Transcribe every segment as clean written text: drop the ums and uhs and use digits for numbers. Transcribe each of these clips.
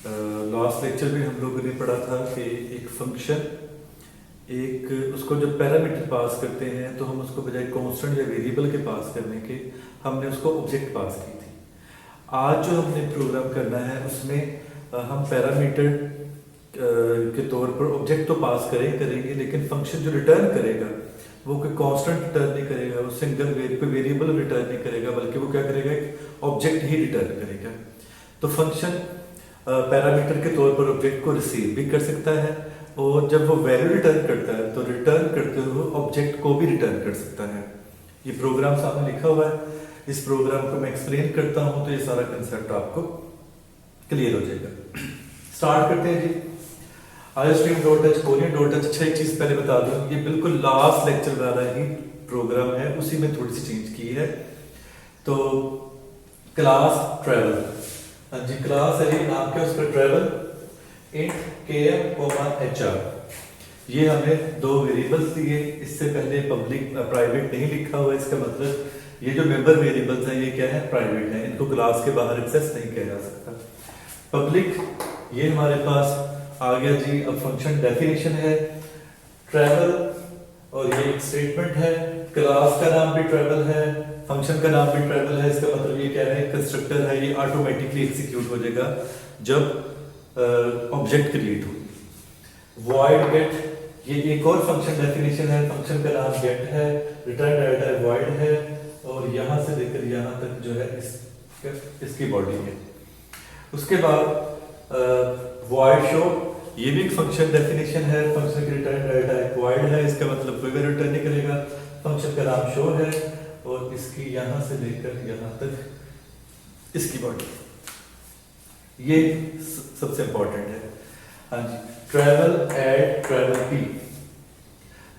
Last lecture में हम लोगों ने पढ़ा था कि एक फंक्शन उसको जब पैरामीटर पास करते हैं तो हम उसको बजाय कांस्टेंट या वेरिएबल के पास करने के हमने उसको ऑब्जेक्ट पास की थी। आज जो हमने प्रोग्राम करना है उसमें हम पैरामीटर के तौर पर ऑब्जेक्ट तो पास करेंगे, लेकिन फंक्शन जो रिटर्न करेगा वो कोई कांस्टेंट रिटर्न नहीं करेगा, वो सिंगल कोई वेरिएबल रिटर्न नहीं करेगा, बल्कि वो क्या करेगा, एक ऑब्जेक्ट ही रिटर्न करेगा। तो फंक्शन पैरामीटर के तौर पर ऑब्जेक्ट को रिसीव भी कर सकता है, और जब वो वैल्यू रिटर्न करता है तो रिटर्न करते हुए ऑब्जेक्ट को भी रिटर्न कर सकता है। ये प्रोग्राम सामने लिखा हुआ है, इस प्रोग्राम को मैं एक्सप्लेन करता हूं तो ये सारा कंसेप्ट आपको क्लियर हो जाएगा। स्टार्ट करते हैं जी। iostream.h Korean.h। अच्छा, एक चीज पहले बता दूं, ये बिल्कुल लास्ट लेक्चर वाला ही प्रोग्राम है, उसी में थोड़ी सी चेंज की है। तो क्लास ट्रेवल, हाँ जी, क्लास है, नाम क्या उसका, ट्रेवल इंट km, ये हमें दो वेरिएबल्स दिए। इससे पहले पब्लिक प्राइवेट नहीं लिखा हुआ, इसका मतलब ये जो मेंबर वेरिएबल्स हैं ये क्या है, प्राइवेट है, इनको क्लास के बाहर एक्सेस नहीं किया जा सकता। पब्लिक ये हमारे पास आ गया जी। अब फंक्शन डेफिनेशन है ट्रेवल, और ये एक स्टेटमेंट है, क्लास का नाम भी ट्रेवल है, फंक्शन का नाम भी ट्रेवल है। इसका मतलब ये क्या है, कंस्ट्रक्टर है, ये ऑटोमेटिकली एग्जीक्यूट हो जाएगा जब ऑब्जेक्ट क्रिएट हो। वॉइड गेट, ये एक और फंक्शन डेफिनेशन है, फंक्शन का नाम गेट है, रिटर्न डाटा वॉइड है, और यहां से लेकर यहां तक जो है इसकी बॉडी है। उसके बाद वॉइड शो, ये भी एक फंक्शन डेफिनेशन है, फंक्शन की रिटर्न डाटा वॉइड है, इसका मतलब कोई वैल्यू रिटर्न नहीं करेगा। फंक्शन का नाम शो है, और इसकी यहां से लेकर यहां तक इसकी बॉडी, ये सबसे इंपॉर्टेंट है। हाँ जी, ट्रेवल एड ट्रेवल पी,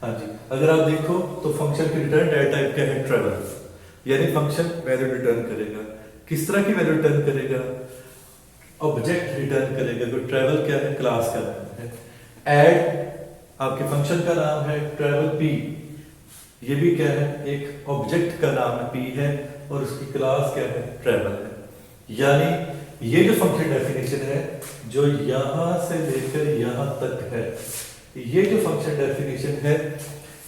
हाँ जी, अगर आप देखो तो फंक्शन की रिटर्न डाटा टाइप क्या है, ट्रेवल, यानी फंक्शन वैल्यू रिटर्न करेगा। किस तरह की वैल्यू रिटर्न करेगा, ऑब्जेक्ट रिटर्न करेगा। तो ट्रेवल क्या है, क्लास का नाम है। एड आपके फंक्शन का नाम है, ट्रेवल पी ये भी क्या है, एक ऑब्जेक्ट का नाम है, पी है, और उसकी क्लास क्या है, ट्रेवल है। यानी ये जो फंक्शन डेफिनेशन है जो यहां से लेकर यहां तक है, ये जो फंक्शन डेफिनेशन है,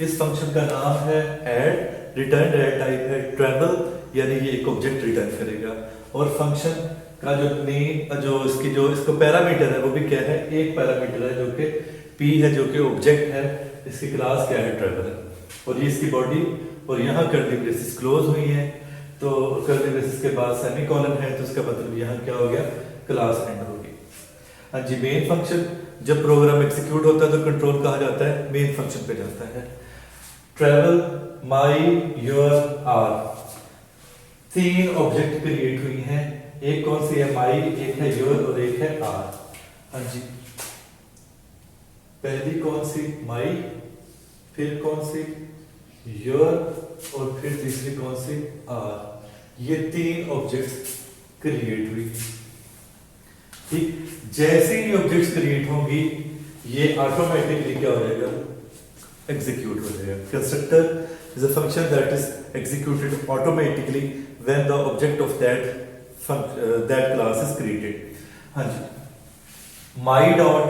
इस फंक्शन का नाम है एड, रिटर्न डाटा टाइप है ट्रेवल, यानी ये एक ऑब्जेक्ट रिटर्न करेगा। और फंक्शन का जो नेम, जो इसको पैरामीटर है वो भी क्या है, एक पैरामीटर है जो कि p है, जो कि ऑब्जेक्ट है, इसकी क्लास क्या है, ट्रेवल है, और ये इसकी बॉडी, और यहाँ कर्ली ब्रेसेस क्लोज हुई है, तो कर्ली ब्रेसेस के बाद सेमीकोलन है, तो इसका मतलब यहाँ क्या हो गया, क्लास एंड होगी। हाँ जी, मेन फंक्शन जब प्रोग्राम एग्जीक्यूट होता है तो कंट्रोल कहा जाता है, मेन फंक्शन पे जाता है। ट्रेवल, माई, योर, आर, तीन ऑब्जेक्ट क्रिएट हुई हैं, एक कौन सी है, माई, एक है योर, और एक है आर। हाँ जी, पहली कौन सी, माई, फिर कौन सी, योर, और फिर तीसरी कौन सी, आर। ये तीन ऑब्जेक्ट्स क्रिएट हुई। ठीक, जैसे ही ऑब्जेक्ट्स क्रिएट होंगी ये ऑटोमेटिकली क्या हो जाएगा, एग्जीक्यूट हो जाएगा। Constructor is a function that is executed automatically when the object of that class is created. हाँ जी, माई डॉट,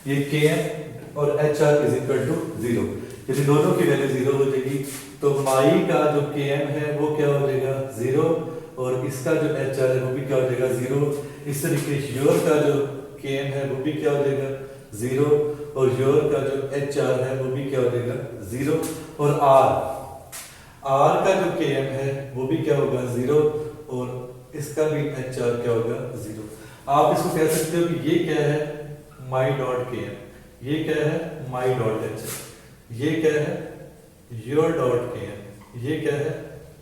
ये km और hr इज इक्वल टू 0, यदि दोनों की वैल्यू 0 हो जाएगी तो माई का जो km है वो क्या हो जाएगा, 0, और इसका जो hr है वो भी क्या हो जाएगा, 0। इस तरीके से योर का जो km है वो भी क्या हो जाएगा, 0, और योर का जो hr है वो भी क्या हो जाएगा, 0, और r का जो km है वो भी क्या होगा, 0, और इसका भी hr क्या होगा, 0। आप इसको कह सकते हो कि ये क्या है, माई डॉट km, ये क्या है, माई डॉट hr, ये क्या है, योर डॉट km, ये क्या है,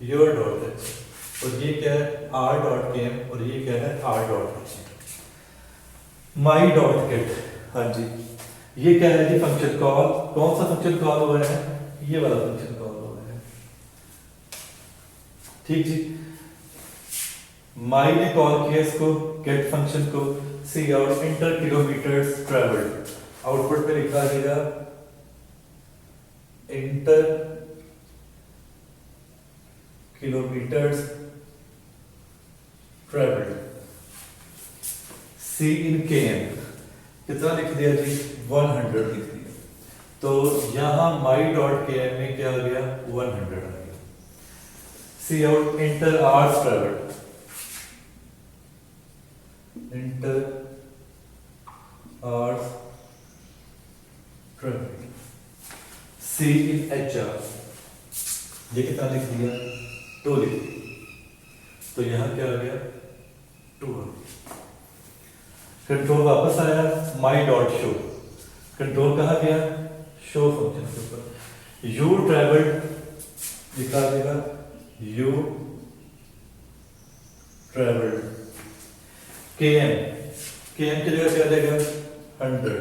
योर डॉट hr, और ये क्या है, r डॉट km, और ये क्या है, r डॉट hr। माई डॉट गेट, हाँ जी, ये क्या है जी, फंक्शन कॉल। कौन सा फंक्शन कॉल हुआ है, ये वाला फंक्शन कॉल हुआ है। ठीक जी, माई ने कॉल किया इसको, गेट फंक्शन को, C out enter kilometres travelled, output में लिखा जाएगा enter kilometres travelled. C in K M कितना लिख दिया जी 100 लिख दिया। तो यहां माई डॉट के एम में क्या आ गया 100 आ गया। C out enter hours travelled, enter hours travelled. C in H R ये कितना लिख दिया 2 लिख दिया। तो यहां क्या आ गया 2 आ गया। कंट्रोल वापस आया माई डॉट शो, कंट्रोल कहा गया शो फंक्शन के ऊपर। यू ट्रेवल्ड लिखा देगा यू ट्रेवल्ड। के एम की जगह क्या देगा 100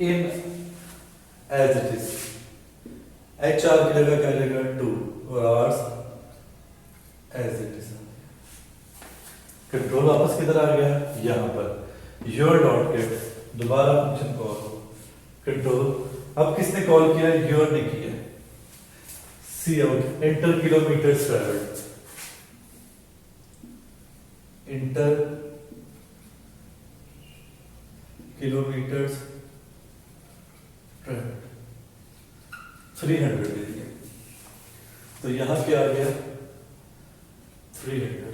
in as it is. H R की जगह क्या देगा 2 और hours as it is. Control वापस किधर आ गया यहां पर योर डॉट गेट, दोबारा फंक्शन कॉल कंट्रोल। अब किसने कॉल किया योर ने किया। C out enter kilometre travelled, enter kilometre travelled 300 दे दिया। तो यहां क्या आ गया 300।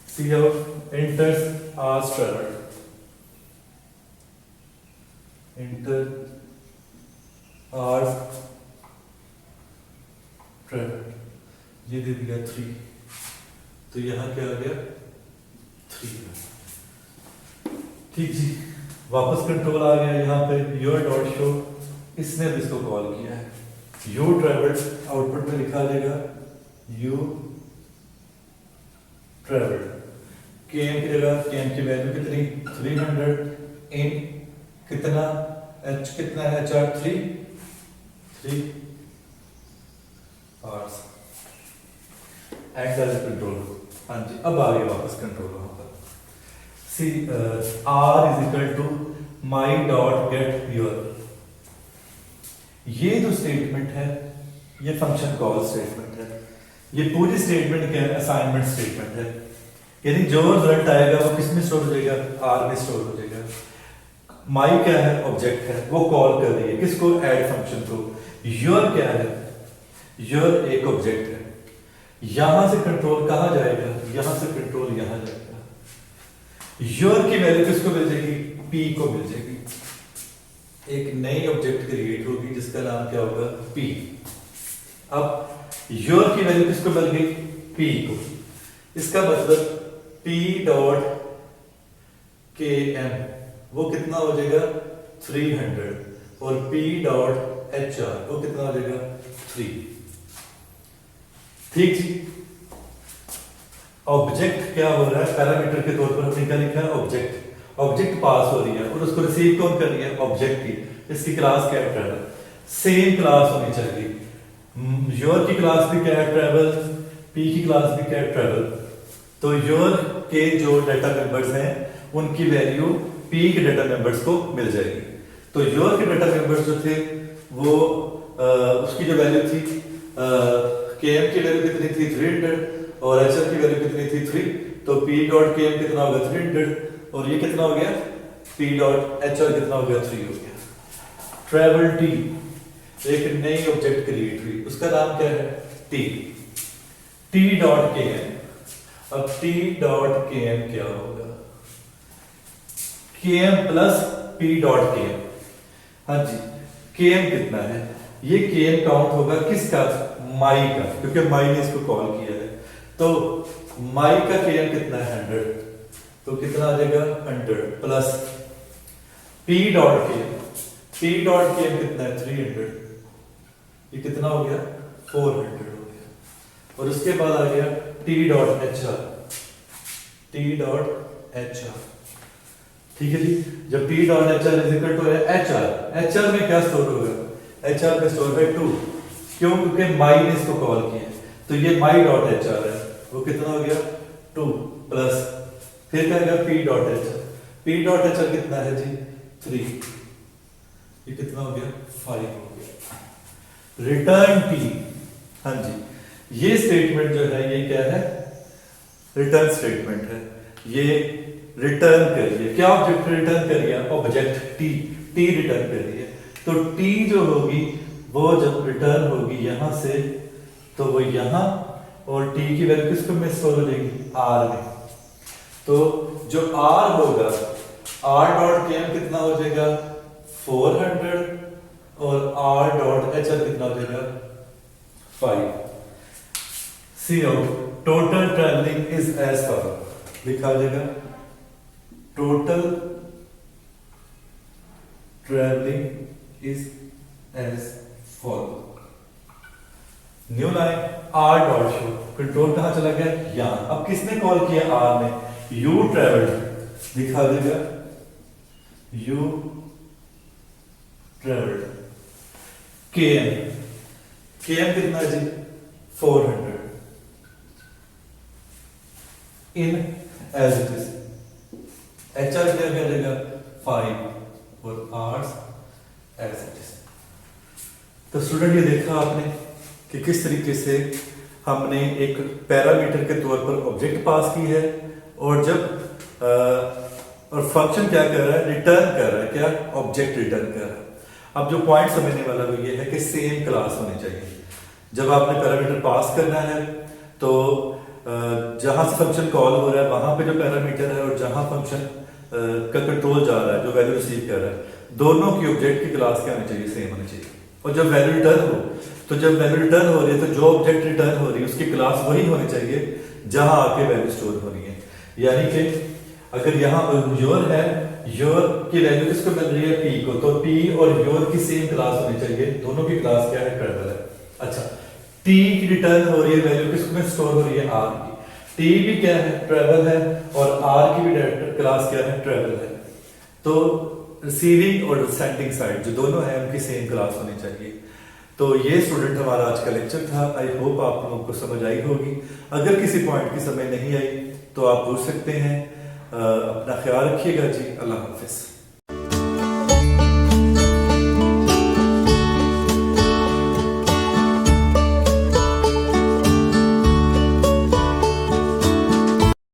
C out enter hours travelled, enter hours travelled ये दे दिया 3। तो यहां क्या आ गया 3। ठीक जी, वापस कंट्रोल आ गया यहाँ पे योर डॉट शो, इसने भी इसको कॉल किया है। यू ट्रेवल्ड आउटपुट में लिखा देगा यू ट्रेवल्ड। के एम की जगह के एम की वैल्यू कितनी 300 इन कितना एच कितना है H R 3 hours act as control. हाँ जी, अब आ गया वापस कंट्रोल वहां पर। C R is equal to my dot get your. ये जो स्टेटमेंट है ये फंक्शन कॉल स्टेटमेंट है। ये पूरी स्टेटमेंट क्या है असाइनमेंट स्टेटमेंट है। यानी जो रिजल्ट आएगा वो किस में स्टोर हो जाएगा आर में स्टोर हो जाएगा। माई क्या है ऑब्जेक्ट है, वो कॉल कर रही है किसको ऐड फंक्शन को। योर क्या है योर एक ऑब्जेक्ट है। यहां से कंट्रोल कहां जाएगा यहां से कंट्रोल यहां जाएगा। योर की वैल्यू किसको मिल जाएगी पी को मिल जाएगी। एक नई ऑब्जेक्ट क्रिएट होगी जिसका नाम क्या होगा पी। अब योर की वैल्यू किसको मिल गई पी को। इसका मतलब P डॉट के एम वो कितना हो जाएगा 300 और P डॉट एच आर वो कितना हो जाएगा 3। ठीक जी, ऑब्जेक्ट क्या हो रहा है पैरामीटर के तौर पर हमने क्या लिखा है ऑब्जेक्ट। ऑब्जेक्ट पास हो रही है और उसको रिसीव कौन कर रही है ऑब्जेक्ट की। इसकी क्लास क्या है ट्रैवल, सेम क्लास होनी चाहिए। योर की क्लास भी क्या है ट्रैवल, पी की क्लास भी क्या है ट्रैवल। तो योर के जो डाटा मेंबर्स हैं उनकी वैल्यू पी के डाटा मेंबर्स को मिल जाएगी। तो योर के डाटा मेंबर्स जो थे वो उसकी जो वैल्यू थी के एम की वैल्यू कितनी थी 300 और एच एम की वैल्यू कितनी थी 3। तो पी डॉट के एम कितना होगा 300 और ये कितना हो गया पी डॉट एच आर कितना हो गया 3 हो गया। ट्रैवल टी एक नई ऑब्जेक्ट क्रिएट हुई उसका नाम क्या है टी। टी डॉट के एम, अब टी डॉट के एम क्या होगा के एम प्लस पी डॉट के एम। हाँ जी, के एम कितना है ये के एम काउंट होगा किसका माई का, क्योंकि माई ने इसको कॉल किया है। तो माई का के एम कितना है 100 तो कितना आ जाएगा 100 प्लस पी डॉट के एम। पी डॉट के एम कितना है 300 ये कितना हो गया 400 हो गया। और उसके बाद आ गया T dot H R, T dot H R. ठीक है जी, जब T dot H R is equal to H R, H R में क्या स्टोर होगा एच आर में स्टोर है 2। क्यों, क्योंकि माई ने इसको कॉल किया। तो ये माई डॉट एच आर है वो कितना हो गया 2 प्लस फिर क्या आएगा P dot H are. P dot H are कितना है जी 3 ये कितना हो गया 5 हो गया। रिटर्न टी, हाँ जी ये स्टेटमेंट जो है ये क्या है रिटर्न स्टेटमेंट है। ये रिटर्न करिए। क्या ऑब्जेक्ट रिटर्न करिए? ऑब्जेक्ट टी, टी रिटर्न करिए। तो टी जो होगी वो जब रिटर्न होगी यहां से, तो वो यहां, और टी की वैल्यू किस में स्टोर हो जाएगी? आर में। तो जो आर होगा, आर डॉट के एम कितना हो जाएगा? 400, और आर डॉट एच एल कितना हो जाएगा? 5। C out total travelling is as follow, लिखा जाएगा total travelling is as follow. New line R dot show, control कहां चला गया? यहां। अब किसने कॉल किया? आर ने। यू ट्रेवल्ड दिखा देगा, you travelled. K M, K M कितना जी? 400 in as it is. H R क्या करेगा? 5, और आर्स एज इट इज। तो स्टूडेंट ये देखा आपने कि किस तरीके से हमने एक पैरामीटर के तौर पर ऑब्जेक्ट पास की है, और जब और फंक्शन क्या कर रहा है? रिटर्न कर रहा है। क्या? ऑब्जेक्ट रिटर्न कर रहा है। अब जो पॉइंट समझने वाला वो ये है कि सेम क्लास होनी चाहिए। जब आपने पैरामीटर पास करना है तो जहां से फंक्शन कॉल हो रहा है वहां पे जो पैरामीटर है और जहां फंक्शन का कंट्रोल जा रहा है, जो वैल्यू रिसीव कर रहा है, दोनों की ऑब्जेक्ट की क्लास क्या होनी चाहिए? सेम होनी चाहिए। और जब वैल्यू रिटर्न हो, तो जब वैल्यू रिटर्न हो रही है तो जो ऑब्जेक्ट रिटर्न हो रही है उसकी क्लास वही होनी चाहिए जहां आके वैल्यू स्टोर हो रही है। यानी कि अगर यहाँ योर है, योर की वैल्यू किसको मिल रही है? पी को, तो पी और योर की सेम क्लास होनी चाहिए। दोनों की क्लास क्या है? ट्रेवल है। अच्छा, टी की रिटर्न हो रही है वैल्यू किसको में स्टोर हो रही है? आर की। टी भी क्या है? ट्रेवल है, और आर की भी क्लास क्या है? ट्रेवल है। तो रिसीविंग और सेंडिंग साइड जो दोनों है उनकी सेम क्लास होनी चाहिए। तो ये स्टूडेंट हमारा आज का लेक्चर था। आई होप आप लोगों को समझ आई होगी। अगर किसी पॉइंट की समझ नहीं आई तो आप पूछ सकते हैं। अपना ख्याल रखिएगा जी। अल्लाह हाफिज।